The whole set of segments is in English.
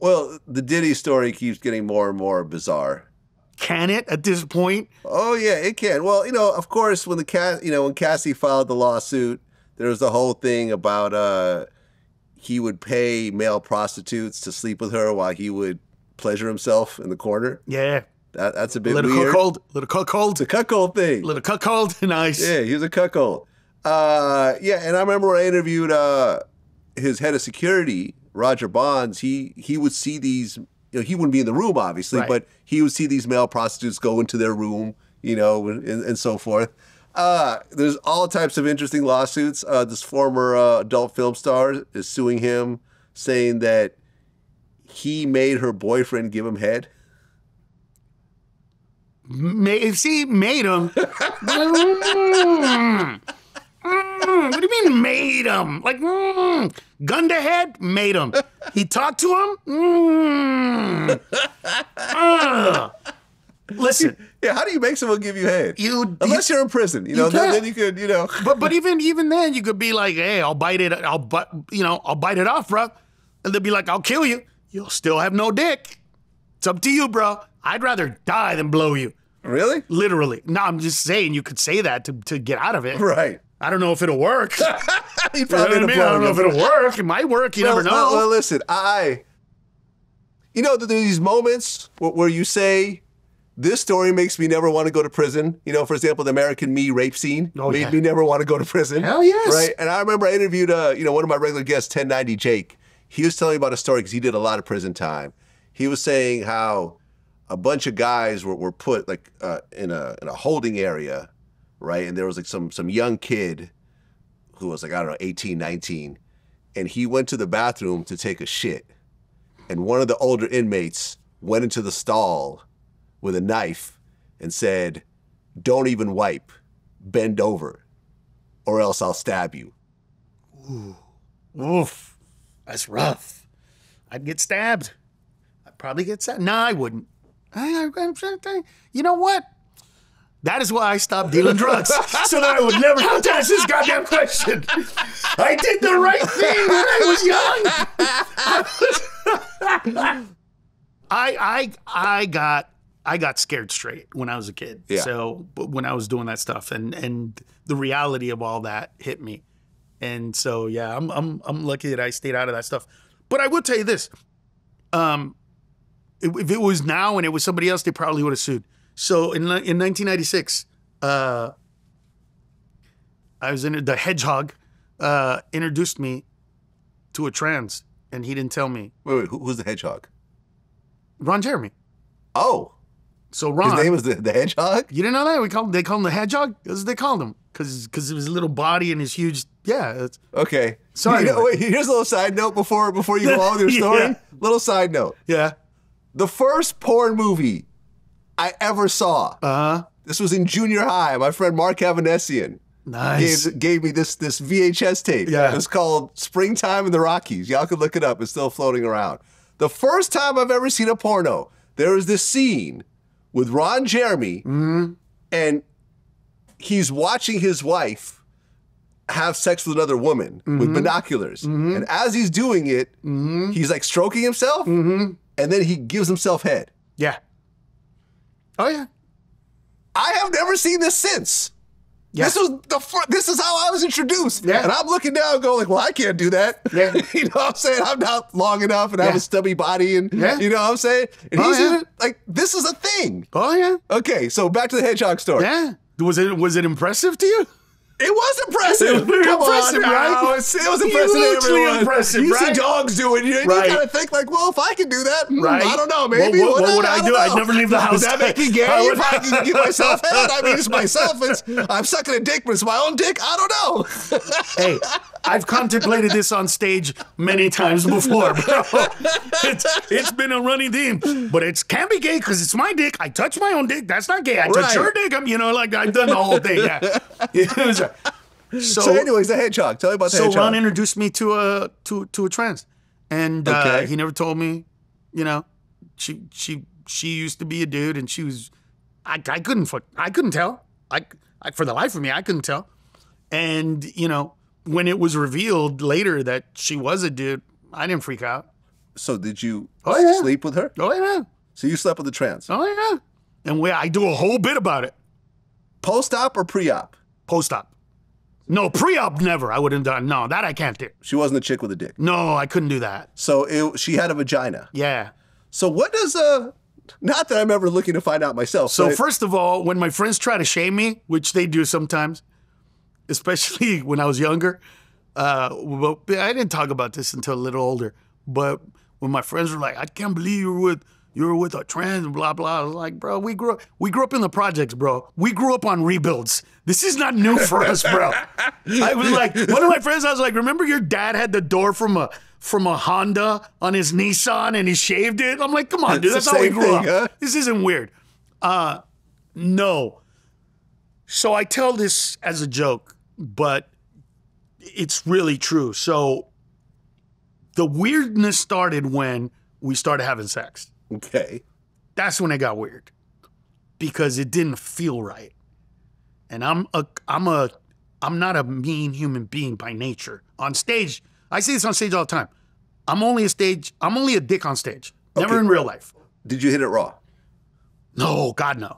Well, the Diddy story keeps getting more and more bizarre. Can it at this point? Oh yeah, it can. Well, of course, when when Cassie filed the lawsuit, there was the whole thing about he would pay male prostitutes to sleep with her while he would pleasure himself in the corner. Yeah. That's a bit little weird. Little cuckold. The cuckold thing. Little cuckold. Nice. Yeah, he was a cuckold. Yeah, and I remember when I interviewed his head of security, Roger Bonds. He would see these. He wouldn't be in the room, obviously, right. but he would see these male prostitutes go into their room, and so forth. There's all types of interesting lawsuits. This former adult film star is suing him, saying that he made her boyfriend give him head. Made him. What do you mean made him? Like, gun to head? Made him. He talked to him? Listen. Yeah, how do you make someone give you head? Unless you're in prison, then you could, But even then, you could be like, hey, I'll bite it off, bro. And they'll be like, I'll kill you. You'll still have no dick. It's up to you, bro. I'd rather die than blow you. Really? Literally. No, I'm just saying you could say that to get out of it. Right. I don't know if it'll work. You probably I don't know if it'll work. It might work. You never know. Well, listen, there's these moments where you say, this story makes me never want to go to prison. For example, the American Me rape scene made me never want to go to prison. Hell yes. Right? And I remember I interviewed, one of my regular guests, 1090 Jake. He was telling me about a story because he did a lot of prison time. He was saying how a bunch of guys were put in a holding area, right? And there was some young kid who was 18, 19, and he went to the bathroom to take a shit. And one of the older inmates went into the stall with a knife and said, "Don't even wipe, bend over, or else I'll stab you." Ooh. Oof. That's rough. I'd get stabbed. I'd probably get stabbed. No, I wouldn't. You know what? That is why I stopped dealing drugs, so that I would never have to ask this goddamn question. I did the right thing when I was young. I got scared straight when I was a kid. Yeah. So when I was doing that stuff, and the reality of all that hit me, and so yeah, I'm lucky that I stayed out of that stuff. But I will tell you this. If it was now and it was somebody else, they probably would have sued. So in 1996, I was in the Hedgehog introduced me to a trans, and he didn't tell me. Wait, who's the Hedgehog? Ron Jeremy. Oh, so Ron. His name was the Hedgehog. You didn't know that? They called him the Hedgehog. That's what they called him because of his little body and his huge. Yeah. Okay. So anyway. Wait, here's a little side note before you go on with your story. Yeah. Little side note. Yeah. The first porn movie I ever saw. This was in junior high. My friend Mark Avanesian gave me this VHS tape. Yeah. It was called Springtime in the Rockies. Y'all can look it up. It's still floating around. The first time I've ever seen a porno, there was this scene with Ron Jeremy, and he's watching his wife have sex with another woman with binoculars. And as he's doing it, he's stroking himself, and then he gives himself head. Yeah. Oh yeah. I have never seen this since. Yeah. This is how I was introduced. Yeah. And I'm looking down and going well, I can't do that. Yeah. You know what I'm saying? I'm not long enough and I have a stubby body and you know what I'm saying? And he's this is a thing. Oh yeah. Okay, so back to the Hedgehog story. Yeah. Was it impressive to you? It was impressive. It was very Come impressive, on, right? It was impressive to Hugely everyone. impressive, You right? see dogs do it. You Right. kind of think well, if I can do that, Right. I don't know, maybe. What would I do? don't I'd know. never leave the house. Would that make me gay if I can give myself head? I mean, it's myself. I'm sucking a dick, but it's my own dick. I don't know. Hey, I've contemplated this on stage many times before, bro. It's been a running theme, but it can be gay because it's my dick. I touch my own dick. That's not gay. I touch your dick. I've done the whole thing. Yeah. So anyways, the Hedgehog. Tell me about the Hedgehog. So Ron introduced me to a trans, and he never told me. She used to be a dude, and she was. I couldn't tell. For the life of me, I couldn't tell. And when it was revealed later that she was a dude, I didn't freak out. So did you Oh, yeah. sleep with her? Oh, yeah. So you slept with a trans? Oh, yeah. And I do a whole bit about it. Post-op or pre-op? Post-op. No, pre-op, never. I wouldn't done. No, that I can't do. She wasn't a chick with a dick. No, I couldn't do that. So she had a vagina. Yeah. So what does not that I'm ever looking to find out myself. So but first of all, when my friends try to shame me, which they do sometimes, especially when I was younger, well, I didn't talk about this until a little older, but when my friends were like, I can't believe you were with a trans and blah, blah. I was like, bro, we grew up in the projects, bro. We grew up on rebuilds. This is not new for us, bro. I was like, one of my friends, I was like, remember your dad had the door from a Honda on his Nissan and he shaved it? I'm like, come on, dude, that's how we grew up. Huh? This isn't weird. No. So I tell this as a joke, but it's really true. So the weirdness started when we started having sex. Okay. That's when it got weird because it didn't feel right. And I'm not a mean human being by nature. On stage, I say this on stage all the time. I'm only a dick on stage. Never in real life. Did you hit it raw? No, God no.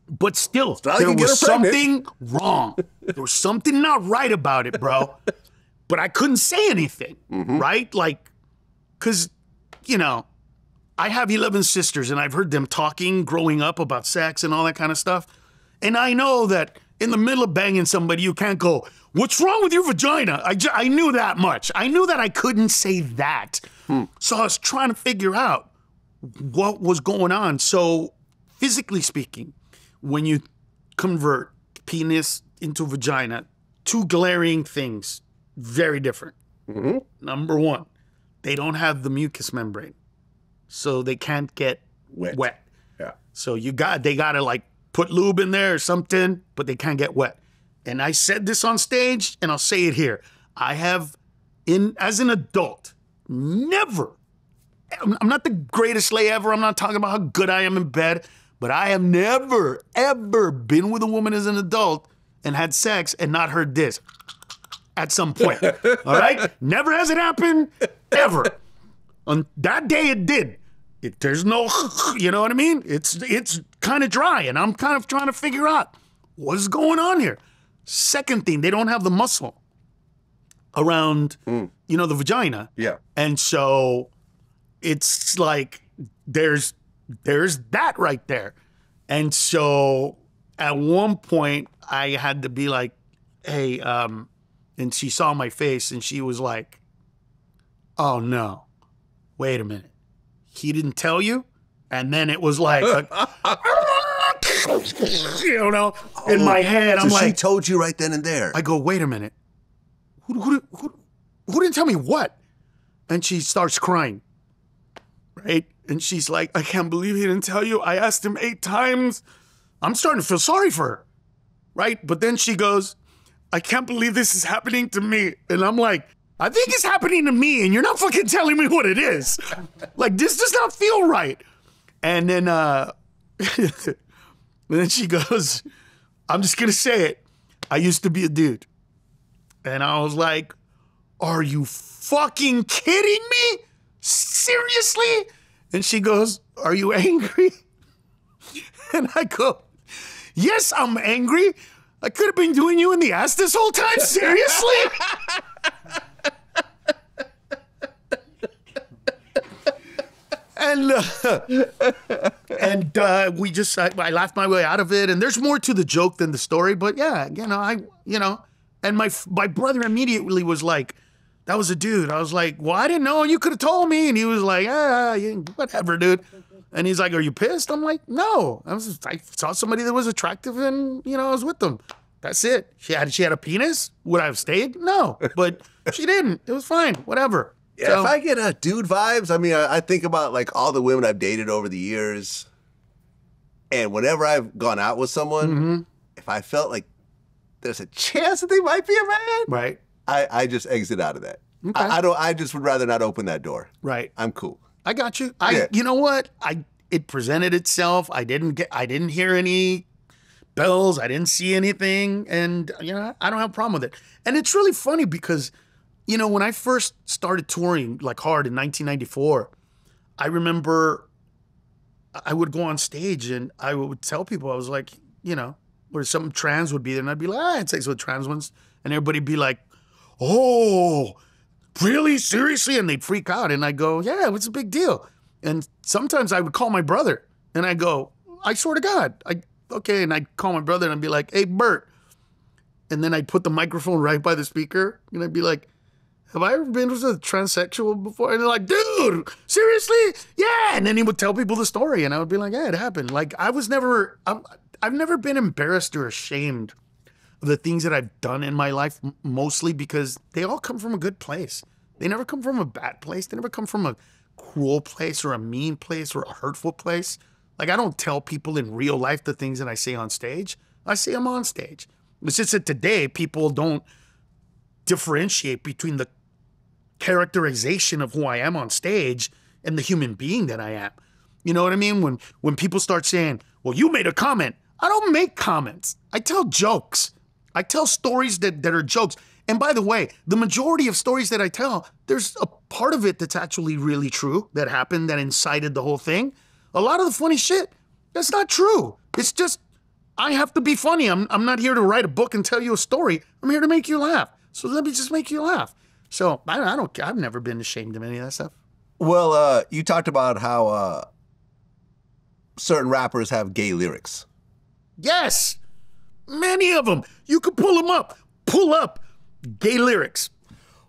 But still, there was something wrong. There was something not right about it, bro. But I couldn't say anything, right? Like, because, you know, I have 11 sisters and I've heard them talking growing up about sex and all that kind of stuff. And I know that in the middle of banging somebody, you can't go, what's wrong with your vagina? I knew that much. I knew that I couldn't say that. So I was trying to figure out what was going on. So physically speaking, when you convert penis into vagina, two glaring things, very different. Number one, they don't have the mucous membrane. So they can't get wet. Yeah. So they gotta like put lube in there or something, but they can't get wet. And I said this on stage, and I'll say it here. I have, as an adult, never, I'm not the greatest lay ever. I'm not talking about how good I am in bed, but I have never, ever been with a woman as an adult and had sex and not heard this at some point. All right? Never has it happened, ever. On that day it did. There's no, you know what I mean? It's kind of dry, and I'm kind of trying to figure out what's going on here. Second thing, they don't have the muscle around, you know, the vagina. Yeah. And so it's like there's that right there. And so at one point I had to be like, hey, and she saw my face and she was like, oh no, wait a minute. He didn't tell you? And then it was like, you know, in my head, I'm like, she told you right then and there. I go, wait a minute. Who didn't tell me what? And she starts crying, right? And she's like, I can't believe he didn't tell you. I asked him 8 times. I'm starting to feel sorry for her, right? But then she goes, I can't believe this is happening to me. And I'm like, I think it's happening to me, and you're not fucking telling me what it is. Like, this does not feel right. And then, and then she goes, I'm just gonna say it. I used to be a dude. And I was like, are you fucking kidding me? Seriously? And she goes, are you angry? And I go, yes, I'm angry. I could have been doing you in the ass this whole time. Seriously? And I laughed my way out of it. And there's more to the joke than the story. But yeah, and my brother immediately was like, that was a dude. I was like, well, I didn't know. You could have told me. And he was like, whatever, dude. And he's like, are you pissed? I'm like, no. I saw somebody that was attractive and, I was with them. That's it. She had a penis? Would I have stayed? No. But she didn't. It was fine. Whatever. Yeah, so, if I get dude vibes, I mean, I think about like all the women I've dated over the years. And whenever I've gone out with someone, if I felt like there's a chance that they might be a man, right? I just exit out of that. Okay. I just would rather not open that door. Right. I'm cool. I got you. You know what? It presented itself. I didn't hear any bells. I didn't see anything. And, I don't have a problem with it. And it's really funny because You know, when I first started touring like hard in 1994, I remember I would go on stage and I would tell people, I was like, you know, where some trans would be there and I'd be like, I had sex with trans ones. And everybody'd be like, oh, really? Seriously? And they'd freak out. And I go, yeah, what's the big deal? And sometimes I would call my brother and I go, I swear to God, okay. And I'd call my brother and I'd be like, hey, Bert. And then I'd put the microphone right by the speaker and I'd be like, have I ever been with a transsexual before? And they're like, dude, seriously? Yeah. And then he would tell people the story and I would be like, yeah, it happened. Like I've never been embarrassed or ashamed of the things that I've done in my life, mostly because they all come from a good place. They never come from a bad place. They never come from a cruel place or a mean place or a hurtful place. Like I don't tell people in real life the things that I say on stage. I say them on stage. It's just that today people don't differentiate between the characterization of who I am on stage and the human being that I am. You know what I mean? When people start saying, well, you made a comment. I don't make comments. I tell jokes. I tell stories that are jokes. And by the way, the majority of stories that I tell, there's a part of it that's actually really true that happened that incited the whole thing. A lot of the funny shit, that's not true. It's just, I have to be funny. I'm not here to write a book and tell you a story. I'm here to make you laugh. So let me just make you laugh. So I've never been ashamed of any of that stuff. Well, you talked about how certain rappers have gay lyrics. Yes, many of them. You could pull them up. Pull up gay lyrics.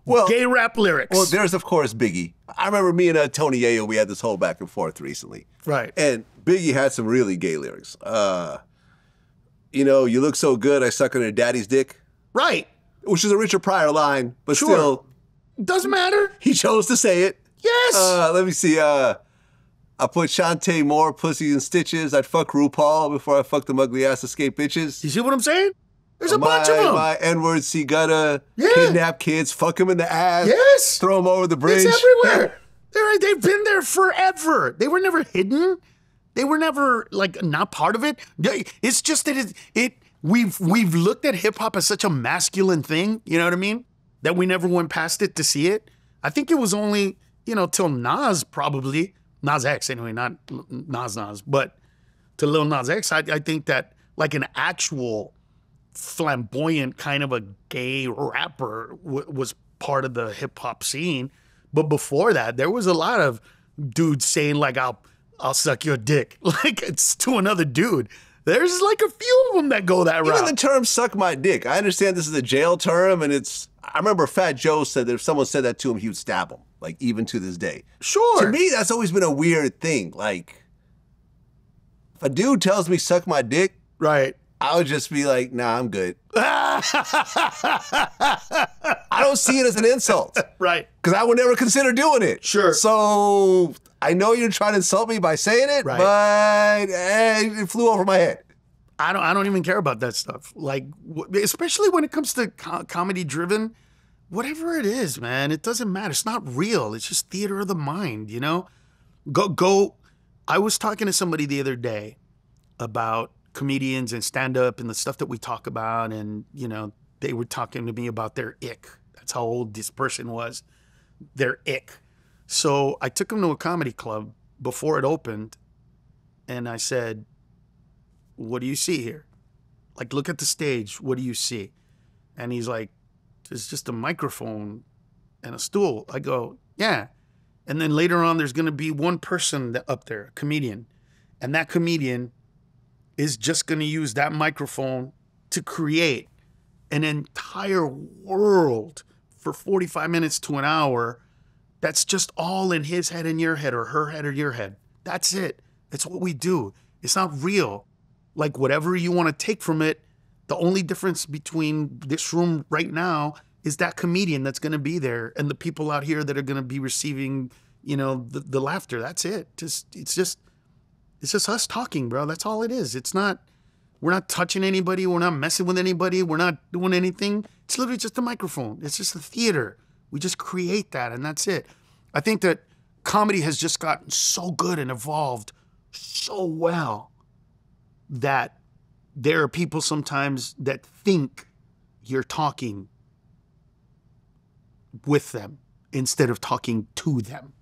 Well, gay rap lyrics. Well, there's of course Biggie. I remember me and Tony Yayo, we had this whole back and forth recently. Right. And Biggie had some really gay lyrics. You know, you look so good, I suck on your daddy's dick. Right. Which is a Richard Pryor line, but still. Doesn't matter. He chose to say it. Yes. Let me see. I put Shantae Moore, pussy in stitches. I'd fuck RuPaul before I fuck them ugly ass escape bitches. You see what I'm saying? There's a bunch of them. My N-word, see gutter, kidnap kids, fuck them in the ass, yes, throw them over the bridge. It's everywhere. They've been there forever. They were never hidden. They were never like not part of it. It's just that we've looked at hip hop as such a masculine thing. You know what I mean? That we never went past it to see it. I think it was only, you know, till Nas probably, Nas X anyway, not Nas, but to Lil Nas X, I think that like an actual flamboyant kind of a gay rapper was part of the hip hop scene. But before that, there was a lot of dudes saying like, I'll suck your dick. Like it's to another dude. There's like a few of them that go that route. Even the term suck my dick. I understand this is a jail term and I remember Fat Joe said that if someone said that to him, he would stab him. Like even to this day. Sure. To me, that's always been a weird thing. Like if a dude tells me suck my dick, right, I would just be like, nah, I'm good. I don't see it as an insult. Right. Because I would never consider doing it. Sure. So I know you're trying to insult me by saying it, right, but it flew over my head. I don't even care about that stuff. Like, especially when it comes to comedy driven, whatever it is, man, it doesn't matter. It's not real. It's just theater of the mind, you know? Go. I was talking to somebody the other day about comedians and stand-up and the stuff that we talk about, and, you know, they were talking to me about their ick. That's how old this person was. Their ick. So I took him to a comedy club before it opened, and I said, what do you see here? Like, look at the stage. What do you see? And he's like, it's just a microphone and a stool. I go, yeah. And then later on, there's going to be one person up there, a comedian. And that comedian is just going to use that microphone to create an entire world for 45 minutes to an hour. That's just all in his head and your head, or her head or your head. That's it. That's what we do. It's not real. Like whatever you want to take from it, the only difference between this room right now is that comedian that's going to be there and the people out here that are going to be receiving, you know, the laughter. That's it. It's just us talking, bro. That's all it is. We're not touching anybody. We're not messing with anybody. We're not doing anything. It's literally just a microphone. It's just a theater. We just create that and that's it. I think that comedy has just gotten so good and evolved so well that there are people sometimes that think you're talking with them instead of talking to them.